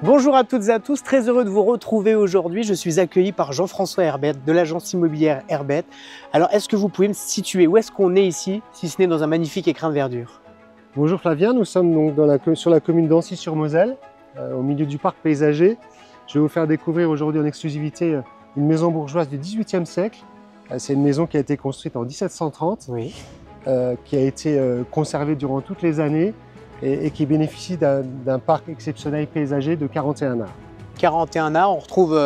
Bonjour à toutes et à tous, très heureux de vous retrouver aujourd'hui. Je suis accueilli par Jean-François Herbette de l'agence immobilière Herbette. Alors, est-ce que vous pouvez me situer où est-ce qu'on est ici, si ce n'est dans un magnifique écrin de verdure? Bonjour Flavien, nous sommes donc sur la commune d'Ancy-sur-Moselle, au milieu du parc paysager. Je vais vous faire découvrir aujourd'hui en exclusivité une maison bourgeoise du XVIIIe siècle. C'est une maison qui a été construite en 1730, Oui. qui a été conservée durant toutes les années et qui bénéficie d'un parc exceptionnel paysager de 41 arts. 41 arts, on retrouve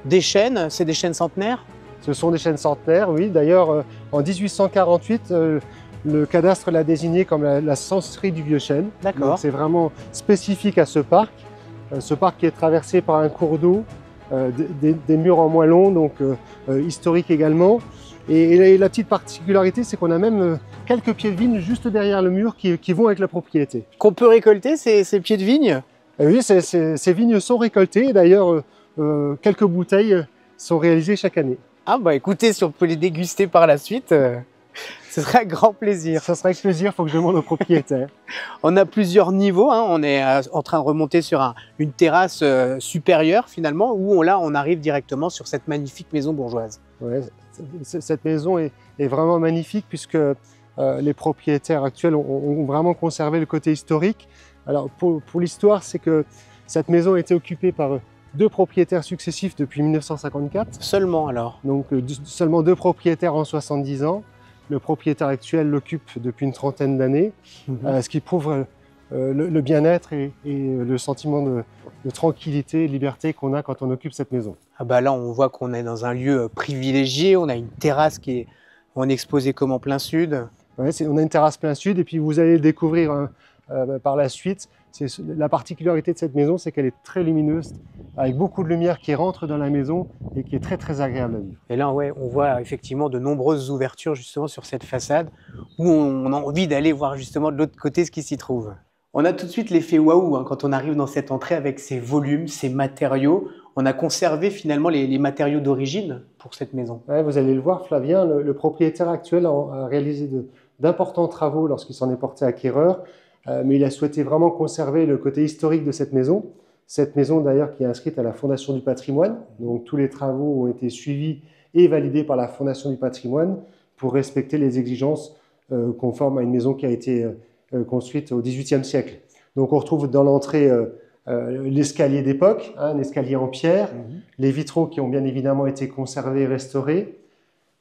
des chênes, c'est des chênes centenaires? Ce sont des chênes centenaires, oui. D'ailleurs, en 1848, le cadastre l'a désigné comme la senserie du vieux chêne. D'accord. C'est vraiment spécifique à ce parc. Ce parc qui est traversé par un cours d'eau, des murs en moellon, donc historique également. Et la petite particularité, c'est qu'on a même quelques pieds de vigne juste derrière le mur qui vont avec la propriété. Qu'on peut récolter ces pieds de vigne? Et oui, ces vignes sont récoltées. D'ailleurs, quelques bouteilles sont réalisées chaque année. Ah bah écoutez, si on peut les déguster par la suite, ce serait un grand plaisir. Ça sera avec plaisir, il faut que je demande au propriétaire. On a plusieurs niveaux, hein. On est en train de remonter sur une terrasse supérieure finalement, où on arrive directement sur cette magnifique maison bourgeoise. Ouais, cette maison est vraiment magnifique puisque les propriétaires actuels ont vraiment conservé le côté historique. Alors pour l'histoire, c'est que cette maison a été occupée par deux propriétaires successifs depuis 1954. Seulement alors? Donc seulement deux propriétaires en 70 ans. Le propriétaire actuel l'occupe depuis une trentaine d'années, ce qui prouve le bien-être et le sentiment de tranquillité et de liberté qu'on a quand on occupe cette maison. Ah bah là, on voit qu'on est dans un lieu privilégié, on a une terrasse on est exposé comme en plein sud. Ouais, on a une terrasse plein sud et puis vous allez le découvrir par la suite. La particularité de cette maison, c'est qu'elle est très lumineuse, avec beaucoup de lumière qui rentre dans la maison et qui est très très agréable à vivre. Et là, ouais, on voit effectivement de nombreuses ouvertures justement sur cette façade où on a envie d'aller voir justement de l'autre côté ce qui s'y trouve. On a tout de suite l'effet waouh hein, quand on arrive dans cette entrée avec ces volumes, ces matériaux. On a conservé finalement les matériaux d'origine pour cette maison. Ouais, vous allez le voir, Flavien, le propriétaire actuel a réalisé d'importants travaux lorsqu'il s'en est porté acquéreur. Mais il a souhaité vraiment conserver le côté historique de cette maison. Cette maison d'ailleurs qui est inscrite à la Fondation du patrimoine. Donc tous les travaux ont été suivis et validés par la Fondation du patrimoine pour respecter les exigences conformes à une maison qui a été construite au XVIIIe siècle. Donc on retrouve dans l'entrée l'escalier d'époque, un escalier en pierre, les vitraux qui ont bien évidemment été conservés et restaurés,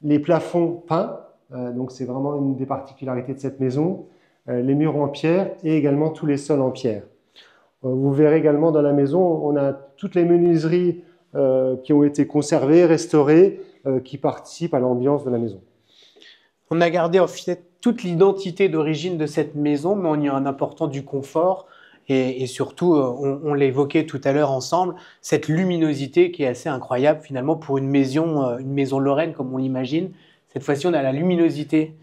les plafonds peints, donc c'est vraiment une des particularités de cette maison. Les murs en pierre et également tous les sols en pierre. Vous verrez également dans la maison, on a toutes les menuiseries qui ont été conservées, restaurées, qui participent à l'ambiance de la maison. On a gardé en fait toute l'identité d'origine de cette maison, mais on y a un important du confort et surtout, on l'évoquait tout à l'heure ensemble, cette luminosité qui est assez incroyable finalement pour une maison lorraine comme on l'imagine. Cette fois-ci, on a la luminosité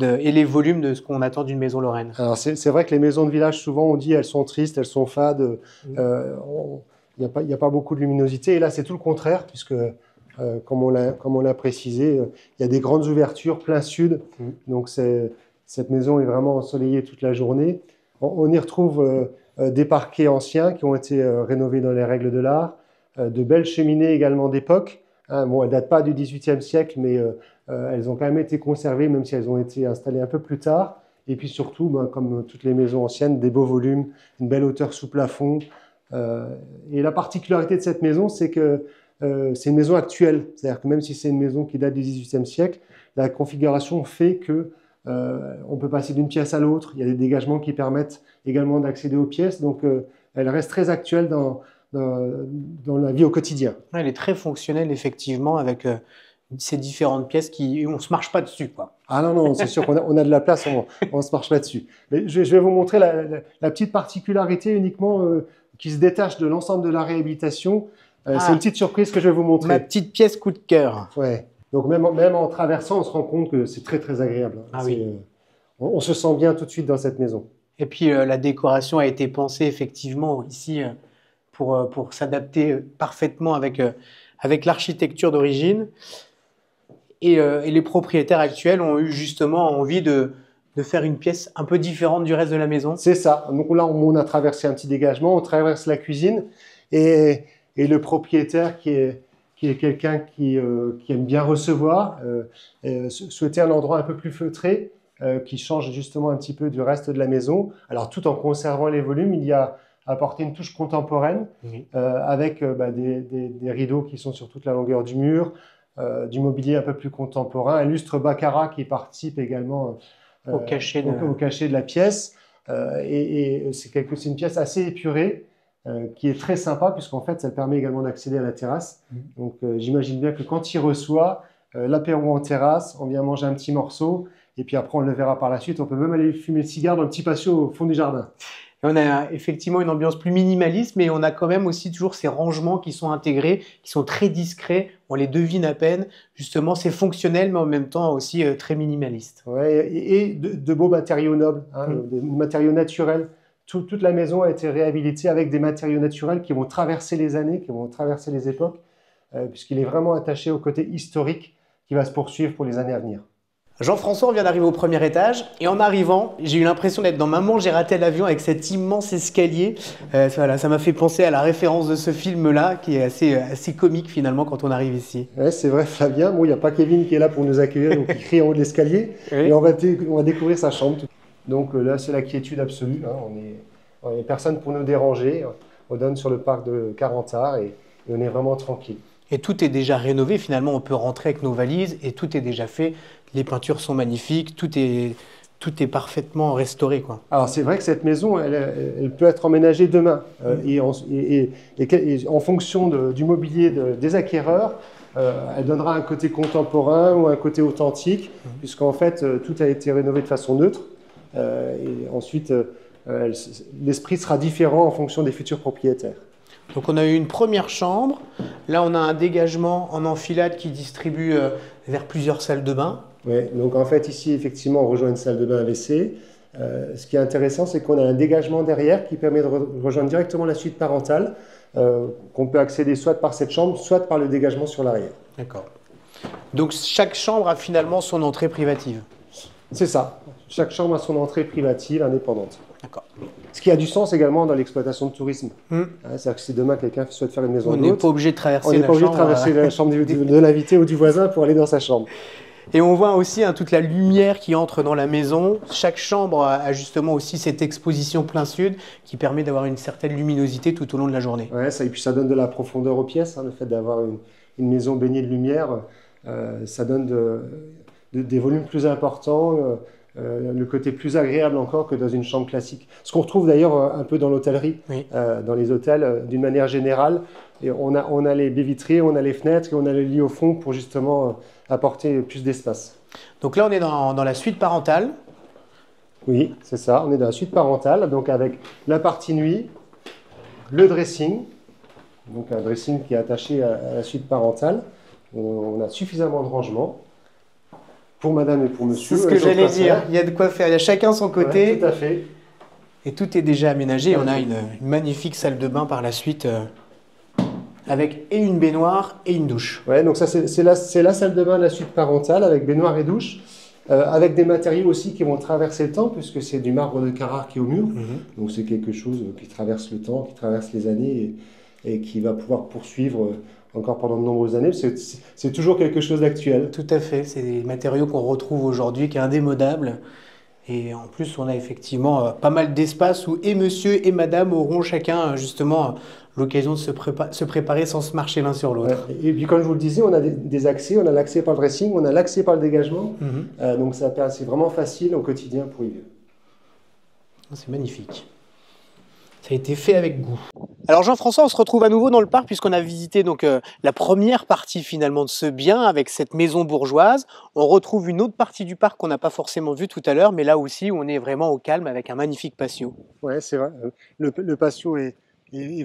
et les volumes de ce qu'on attend d'une maison lorraine. Alors c'est vrai que les maisons de village, souvent on dit elles sont tristes, elles sont fades, il n'y a pas beaucoup de luminosité. Et là c'est tout le contraire, puisque comme on l'a précisé, il y a des grandes ouvertures plein sud. Donc cette maison est vraiment ensoleillée toute la journée. On y retrouve des parquets anciens qui ont été rénovés dans les règles de l'art, de belles cheminées également d'époque. Bon, elles ne datent pas du XVIIIe siècle, mais elles ont quand même été conservées, même si elles ont été installées un peu plus tard. Et puis surtout, comme toutes les maisons anciennes, des beaux volumes, une belle hauteur sous plafond. Et la particularité de cette maison, c'est que c'est une maison actuelle. C'est-à-dire que même si c'est une maison qui date du XVIIIe siècle, la configuration fait que on peut passer d'une pièce à l'autre. Il y a des dégagements qui permettent également d'accéder aux pièces. Donc elle reste très actuelle dans la vie au quotidien. Elle est très fonctionnelle effectivement avec ces différentes pièces on ne se marche pas dessus, quoi. Ah non, c'est sûr qu'on a de la place, on ne se marche pas dessus. Mais je vais vous montrer la petite particularité uniquement qui se détache de l'ensemble de la réhabilitation. C'est une petite surprise que je vais vous montrer. Ma petite pièce coup de cœur. Ouais. Donc même en traversant, on se rend compte que c'est très très agréable. Ah oui. On se sent bien tout de suite dans cette maison. Et puis la décoration a été pensée effectivement ici pour s'adapter parfaitement avec l'architecture d'origine. Et les propriétaires actuels ont eu justement envie de faire une pièce un peu différente du reste de la maison. C'est ça. Donc là, on a traversé un petit dégagement, on traverse la cuisine. Et le propriétaire qui est quelqu'un qui aime bien recevoir, souhaitait un endroit un peu plus feutré, qui change justement un petit peu du reste de la maison. Alors tout en conservant les volumes, il y a apporté une touche contemporaine avec des rideaux qui sont sur toute la longueur du mur, du mobilier un peu plus contemporain, un lustre baccarat qui participe également au cachet de la pièce. C'est une pièce assez épurée, qui est très sympa, puisqu'en fait, ça permet également d'accéder à la terrasse. Donc, j'imagine bien que quand il reçoit l'apéro en terrasse, on vient manger un petit morceau, et puis après, on le verra par la suite. On peut même aller fumer le cigare dans le petit patio au fond du jardin. Et on a effectivement une ambiance plus minimaliste, mais on a quand même aussi toujours ces rangements qui sont intégrés, qui sont très discrets, on les devine à peine. Justement, c'est fonctionnel, mais en même temps aussi très minimaliste. Ouais, et de beaux matériaux nobles, des matériaux naturels. Toute la maison a été réhabilitée avec des matériaux naturels qui vont traverser les années, qui vont traverser les époques, puisqu'il est vraiment attaché au côté historique qui va se poursuivre pour les années à venir. Jean-François, on vient d'arriver au premier étage et en arrivant, j'ai eu l'impression d'être dans Maman, j'ai raté l'avion avec cet immense escalier. Voilà, ça m'a fait penser à la référence de ce film-là qui est assez comique finalement quand on arrive ici. Ouais, c'est vrai, Flavien. Bon, il n'y a pas Kevin qui est là pour nous accueillir, donc il crie en haut de l'escalier. Oui. Et on va découvrir sa chambre. Donc là, c'est la quiétude absolue. On n'est personne pour nous déranger. On donne sur le parc de Carentar et on est vraiment tranquille. Et tout est déjà rénové. Finalement, on peut rentrer avec nos valises et tout est déjà fait. Les peintures sont magnifiques, tout est parfaitement restauré, quoi. Alors c'est vrai que cette maison, elle peut être emménagée demain. Et en fonction du mobilier des acquéreurs, elle donnera un côté contemporain ou un côté authentique, puisqu'en fait tout a été rénové de façon neutre. Et ensuite, l'esprit sera différent en fonction des futurs propriétaires. Donc on a eu une première chambre. Là, on a un dégagement en enfilade qui distribue vers plusieurs salles de bain. Oui, donc en fait ici effectivement on rejoint une salle de bain WC. Ce qui est intéressant, c'est qu'on a un dégagement derrière qui permet de rejoindre directement la suite parentale, qu'on peut accéder soit par cette chambre, soit par le dégagement sur l'arrière. D'accord. Donc chaque chambre a finalement son entrée privative. C'est ça. Chaque chambre a son entrée privative indépendante. D'accord. Ce qui a du sens également dans l'exploitation de tourisme. C'est-à-dire que si demain quelqu'un souhaite faire une maison d'hôte, on n'est pas obligé de traverser la chambre de l'invité ou du voisin pour aller dans sa chambre. Et on voit aussi toute la lumière qui entre dans la maison. Chaque chambre a justement aussi cette exposition plein sud qui permet d'avoir une certaine luminosité tout au long de la journée. Ouais, et puis ça donne de la profondeur aux pièces. Le fait d'avoir une maison baignée de lumière, ça donne des volumes plus importants, le côté plus agréable encore que dans une chambre classique. Ce qu'on retrouve d'ailleurs un peu dans l'hôtellerie, oui. Dans les hôtels d'une manière générale. Et on a les baies vitrées, on a les fenêtres et on a le lit au fond pour justement apporter plus d'espace. Donc là, on est dans la suite parentale. Oui, c'est ça. On est dans la suite parentale, donc avec la partie nuit, le dressing, donc un dressing qui est attaché à la suite parentale. On a suffisamment de rangement pour madame et pour monsieur. C'est ce que j'allais dire. Il y a de quoi faire. Il y a chacun son côté. Ouais, tout à fait. Et tout est déjà aménagé. On a une magnifique salle de bain par la suite. Avec et une baignoire et une douche. Ouais, donc ça c'est la salle de bain de la suite parentale avec baignoire et douche, avec des matériaux aussi qui vont traverser le temps puisque c'est du marbre de Carrare qui est au mur. Donc c'est quelque chose qui traverse le temps, qui traverse les années et qui va pouvoir poursuivre encore pendant de nombreuses années. C'est toujours quelque chose d'actuel. Tout à fait, c'est des matériaux qu'on retrouve aujourd'hui, qui est indémodable. Et en plus, on a effectivement pas mal d'espace où et monsieur et madame auront chacun justement l'occasion de se préparer sans se marcher l'un sur l'autre. Ouais. Et puis comme je vous le disais, on a des accès, on a l'accès par le dressing, on a l'accès par le dégagement. Donc c'est vraiment facile au quotidien pour y vivre. C'est magnifique. Ça a été fait avec goût. Alors Jean-François, on se retrouve à nouveau dans le parc puisqu'on a visité donc la première partie finalement de ce bien avec cette maison bourgeoise. On retrouve une autre partie du parc qu'on n'a pas forcément vue tout à l'heure, mais là aussi on est vraiment au calme avec un magnifique patio. Ouais, c'est vrai. Le patio est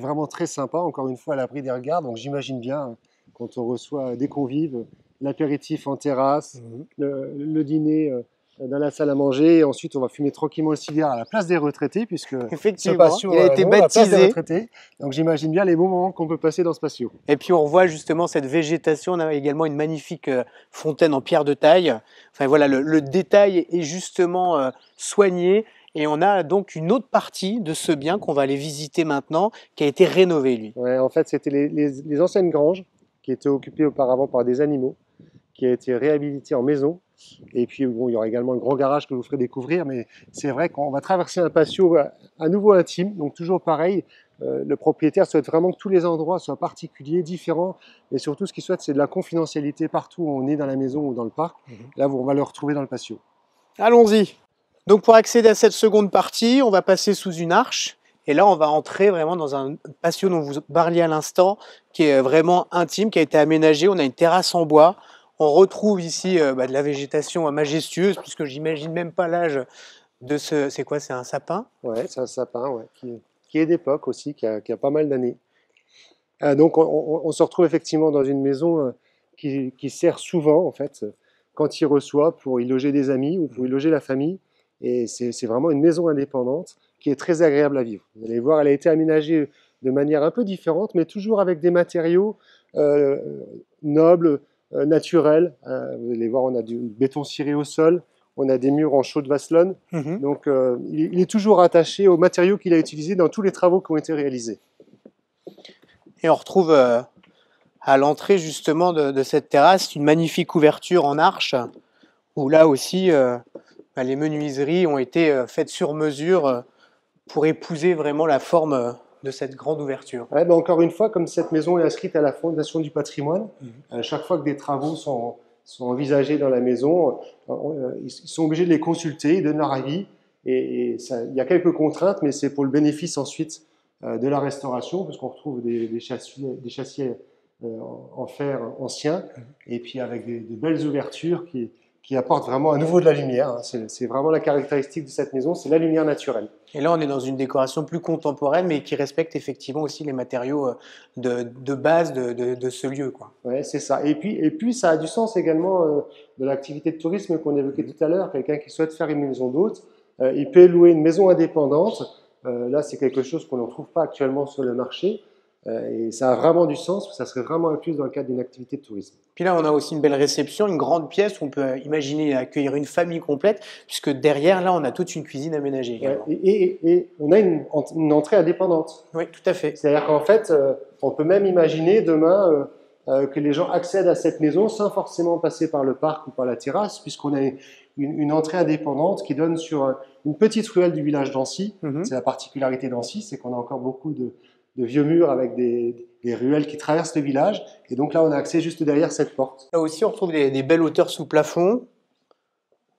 vraiment très sympa, encore une fois à l'abri des regards. Donc j'imagine bien quand on reçoit des convives, l'apéritif en terrasse, le dîner dans la salle à manger, et ensuite on va fumer tranquillement le cigare à la place des retraités, puisque effectivement, ce patio, il a été baptisé. Donc j'imagine bien les bons moments qu'on peut passer dans ce patio. Et puis on voit justement cette végétation, on a également une magnifique fontaine en pierre de taille. Enfin voilà, le détail est justement soigné. Et on a donc une autre partie de ce bien qu'on va aller visiter maintenant, qui a été rénové, lui. Ouais, en fait, c'était les anciennes granges qui étaient occupées auparavant par des animaux, qui a été réhabilité en maison. Et puis, bon, il y aura également un grand garage que je vous ferai découvrir, mais c'est vrai qu'on va traverser un patio à nouveau intime, donc toujours pareil. Le propriétaire souhaite vraiment que tous les endroits soient particuliers, différents, et surtout ce qu'il souhaite, c'est de la confidentialité partout où on est dans la maison ou dans le parc. Là, on va le retrouver dans le patio. Allons-y. Donc pour accéder à cette seconde partie, on va passer sous une arche. Et là, on va entrer vraiment dans un patio dont vous parliez à l'instant, qui est vraiment intime, qui a été aménagé. On a une terrasse en bois. On retrouve ici de la végétation majestueuse, puisque j'imagine même pas l'âge de ce... C'est quoi? C'est un sapin? Ouais, c'est un sapin, ouais, qui est d'époque aussi, qui a pas mal d'années. Donc on se retrouve effectivement dans une maison qui sert souvent, en fait, quand il reçoit, pour y loger des amis ou pour y loger la famille. Et c'est vraiment une maison indépendante qui est très agréable à vivre. Vous allez voir, elle a été aménagée de manière un peu différente, mais toujours avec des matériaux nobles, naturels. Vous allez voir, on a du béton ciré au sol, on a des murs en chaux de Vasselonne. Donc il est toujours attaché aux matériaux qu'il a utilisés dans tous les travaux qui ont été réalisés. Et on retrouve à l'entrée justement de cette terrasse une magnifique ouverture en arche, où là aussi... les menuiseries ont été faites sur mesure pour épouser vraiment la forme de cette grande ouverture. Ouais, encore une fois, comme cette maison est inscrite à la Fondation du patrimoine, chaque fois que des travaux sont envisagés dans la maison, ils sont obligés de les consulter, ils donnent leur avis. Et il y a quelques contraintes, mais c'est pour le bénéfice ensuite de la restauration, parce qu'on retrouve des châssis en fer anciens, et puis avec des belles ouvertures qui apporte vraiment à nouveau de la lumière. C'est vraiment la caractéristique de cette maison, c'est la lumière naturelle. Et là, on est dans une décoration plus contemporaine, mais qui respecte effectivement aussi les matériaux de base de ce lieu, quoi. Ouais, c'est ça. Et puis, ça a du sens également de l'activité de tourisme qu'on évoquait tout à l'heure. Quelqu'un qui souhaite faire une maison d'hôte, il peut louer une maison indépendante. Là, c'est quelque chose qu'on ne trouve pas actuellement sur le marché. Et ça a vraiment du sens, ça serait vraiment inclus dans le cadre d'une activité de tourisme. Puis là, on a aussi une belle réception, une grande pièce où on peut imaginer accueillir une famille complète, puisque derrière, là, on a toute une cuisine aménagée également. Ouais, et on a une entrée indépendante. Oui, tout à fait. C'est-à-dire qu'en fait, on peut même imaginer demain que les gens accèdent à cette maison sans forcément passer par le parc ou par la terrasse, puisqu'on a une entrée indépendante qui donne sur une petite ruelle du village d'Ancy. C'est la particularité d'Ancy, c'est qu'on a encore beaucoup de vieux murs avec des ruelles qui traversent le village. Et donc là, on a accès juste derrière cette porte. Là aussi, on retrouve des belles hauteurs sous plafond.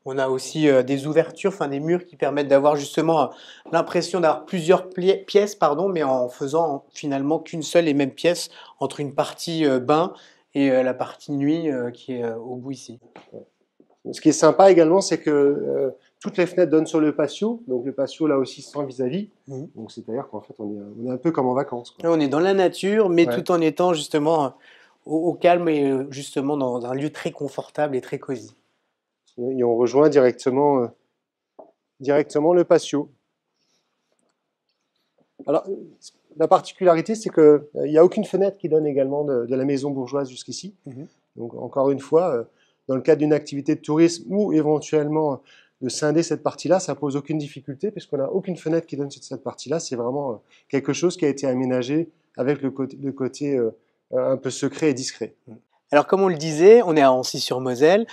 On a aussi des ouvertures, enfin des murs qui permettent d'avoir justement l'impression d'avoir plusieurs pièces, mais en faisant finalement qu'une seule et même pièce entre une partie bain et la partie nuit qui est au bout ici. Ce qui est sympa également, c'est que toutes les fenêtres donnent sur le patio, donc le patio là aussi sans vis-à-vis. Donc c'est-à-dire qu'en fait on est un peu comme en vacances, quoi. On est dans la nature, mais tout en étant justement au calme et justement dans un lieu très confortable et très cosy. Et on rejoint directement le patio. Alors la particularité, c'est qu'il n'y a aucune fenêtre qui donne également de la maison bourgeoise jusqu'ici. Donc encore une fois, dans le cadre d'une activité de tourisme ou éventuellement de scinder cette partie-là, ça pose aucune difficulté puisqu'on n'a aucune fenêtre qui donne sur cette partie-là. C'est vraiment quelque chose qui a été aménagé avec le côté un peu secret et discret. Alors comme on le disait, on est à Ancy-sur-Moselle.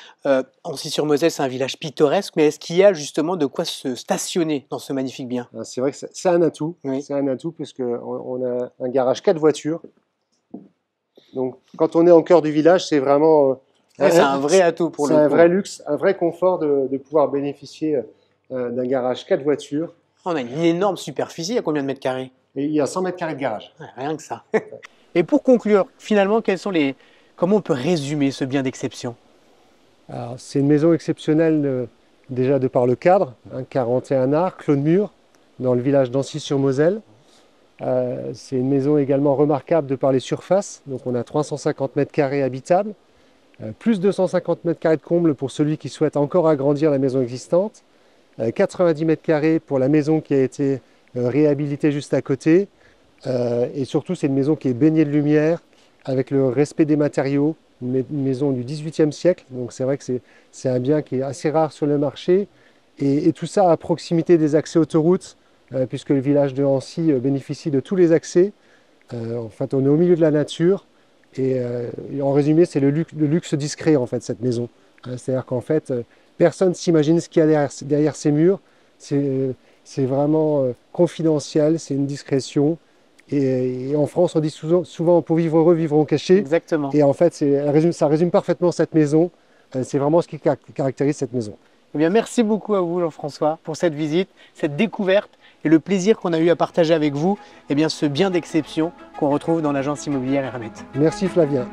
Ancy-sur-Moselle, c'est un village pittoresque, mais est-ce qu'il y a justement de quoi se stationner dans ce magnifique bien? C'est vrai que c'est un atout. Oui. C'est un atout puisqu'on a un garage 4 voitures. Donc quand on est en cœur du village, c'est vraiment... c'est un vrai atout pour le coup. C'est un vrai luxe, un vrai confort de pouvoir bénéficier d'un garage 4 voitures. On a une énorme superficie, il y a combien de mètres carrés? Et il y a 100 mètres carrés de garage. Ouais, rien que ça. Et pour conclure, finalement, comment on peut résumer ce bien d'exception? C'est une maison exceptionnelle déjà de par le cadre, 41 arts, clos de mur, dans le village d'Ancy-sur-Moselle. C'est une maison également remarquable de par les surfaces, donc on a 350 mètres carrés habitables, plus 250 mètres carrés de comble pour celui qui souhaite encore agrandir la maison existante, 90 mètres carrés pour la maison qui a été réhabilitée juste à côté, et surtout c'est une maison qui est baignée de lumière, avec le respect des matériaux, une maison du XVIIIe siècle, donc c'est vrai que c'est un bien qui est assez rare sur le marché Et tout ça à proximité des accès autoroutes, puisque le village de Ancy bénéficie de tous les accès. En fait, on est au milieu de la nature. Et en résumé, c'est le luxe discret, en fait, cette maison. C'est-à-dire qu'en fait, personne ne s'imagine ce qu'il y a derrière ces murs. C'est vraiment confidentiel, c'est une discrétion. Et en France, on dit souvent pour vivre heureux, vivront cachés. Exactement. Et en fait, ça résume parfaitement cette maison. C'est vraiment ce qui caractérise cette maison. Eh bien, merci beaucoup à vous, Jean-François, pour cette visite, cette découverte et le plaisir qu'on a eu à partager avec vous, eh bien, ce bien d'exception qu'on retrouve dans l'agence immobilière Hermès. Merci Flavien.